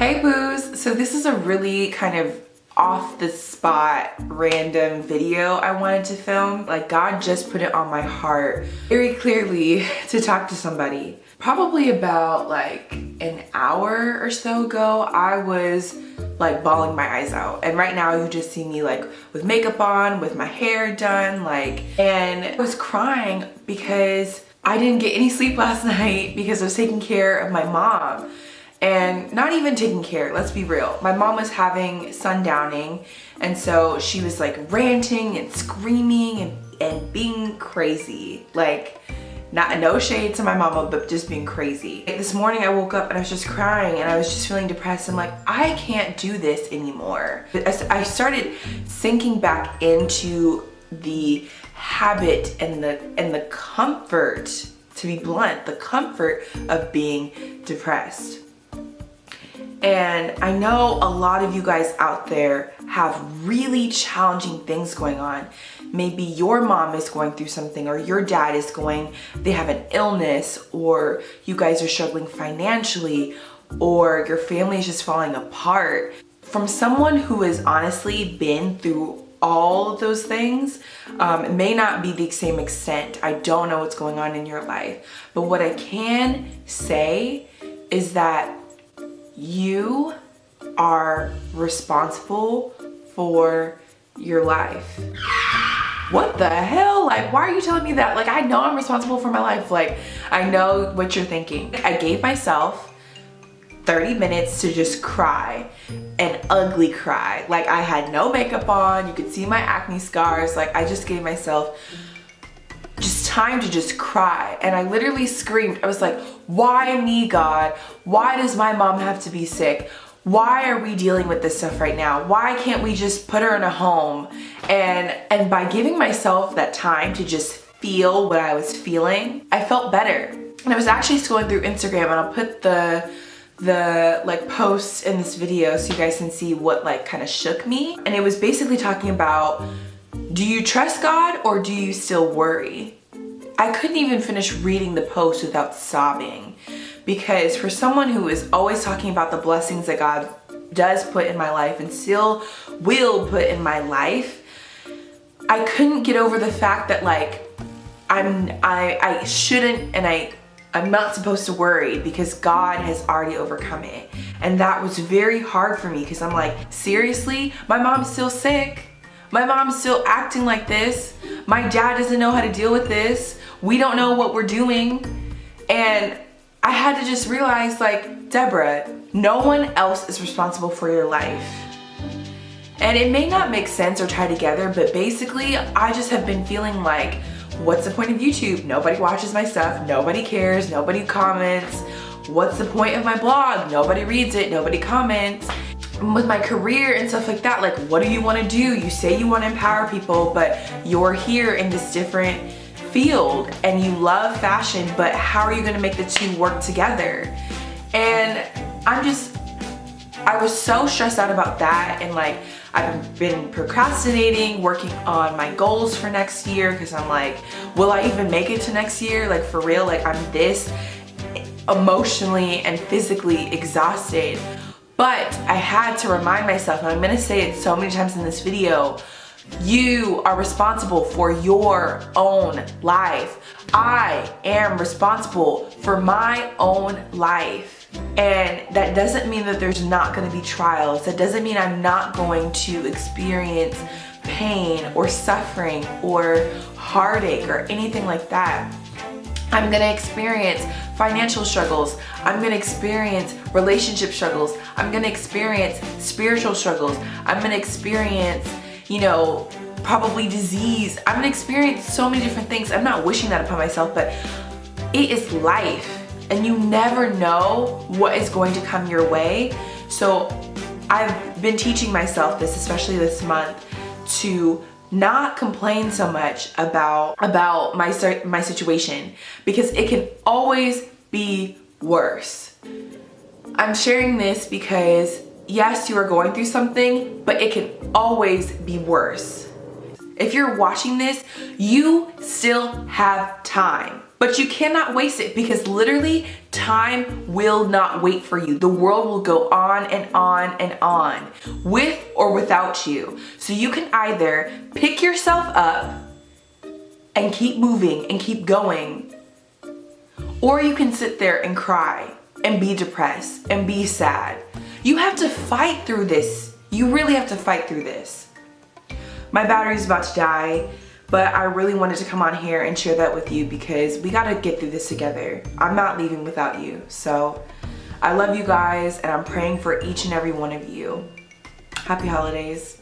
Hey boos! So this is a really kind of off the spot random video I wanted to film. Like God just put it on my heart very clearly to talk to somebody. Probably about like an hour or so ago, I was like bawling my eyes out. And right now you just see me like with makeup on, with my hair done, and I was crying because I didn't get any sleep last night because I was taking care of my mom. And not even taking care, let's be real. My mom was having sundowning, and so she was like ranting and screaming and being crazy. Like, no shade to my mama, but just being crazy. Like, this morning I woke up and I was just crying and I was just feeling depressed. I'm like, I can't do this anymore. I started sinking back into the habit and the comfort, to be blunt, the comfort of being depressed. And I know a lot of you guys out there have really challenging things going on. Maybe your mom is going through something, or your dad is they have an illness, or you guys are struggling financially, or your family is just falling apart. From someone who has honestly been through all of those things, it may not be the same extent. I don't know what's going on in your life. But what I can say is that you are responsible for your life. What the hell? Like, why are you telling me that? Like, I know I'm responsible for my life. Like, I know what you're thinking. I gave myself 30 minutes to just cry, an ugly cry. Like, I had no makeup on. You could see my acne scars. Like, I just gave myself just time to just cry. And I literally screamed. I was like, why me, God? Why does my mom have to be sick? Why are we dealing with this stuff right now? Why can't we just put her in a home? And by giving myself that time to just feel what I was feeling, I felt better. And I was actually scrolling through Instagram, and I'll put the like posts in this video so you guys can see what like kind of shook me. And it was basically talking about, do you trust God or do you still worry? I couldn't even finish reading the post without sobbing, because for someone who is always talking about the blessings that God does put in my life and still will put in my life, I couldn't get over the fact that like I shouldn't, and I'm not supposed to worry because God has already overcome it. And that was very hard for me, because I'm like, seriously? My mom's still sick. My mom's still acting like this. My dad doesn't know how to deal with this. We don't know what we're doing. And I had to just realize, like, Deborah, no one else is responsible for your life. And it may not make sense or tie together, but basically I just have been feeling like, what's the point of YouTube? Nobody watches my stuff. Nobody cares. Nobody comments. What's the point of my blog? Nobody reads it. Nobody comments. With my career and stuff like that, like, what do you want to do? You say you want to empower people, but you're here in this different field and you love fashion, but how are you going to make the two work together? And I was so stressed out about that. And like, I've been procrastinating, working on my goals for next year, because I'm like, will I even make it to next year? Like, for real, like, I'm this emotionally and physically exhausted. But I had to remind myself, and I'm gonna say it so many times in this video, you are responsible for your own life. I am responsible for my own life. And that doesn't mean that there's not gonna be trials. That doesn't mean I'm not going to experience pain or suffering or heartache or anything like that. I'm gonna experience financial struggles. I'm gonna experience relationship struggles. I'm gonna experience spiritual struggles. I'm gonna experience, probably disease. I'm gonna experience so many different things. I'm not wishing that upon myself, but it is life. And you never know what is going to come your way. So I've been teaching myself this, especially this month, to not complain so much about my situation, because it can always be worse. I'm sharing this because yes, you are going through something, but it can always be worse. If you're watching this, you still have time. But you cannot waste it because literally time will not wait for you. The world will go on and on and on with or without you. So you can either pick yourself up and keep moving and keep going, or you can sit there and cry and be depressed and be sad. You have to fight through this. You really have to fight through this. My battery's about to die, but I really wanted to come on here and share that with you because we gotta get through this together. I'm not leaving without you. So I love you guys and I'm praying for each and every one of you. Happy holidays.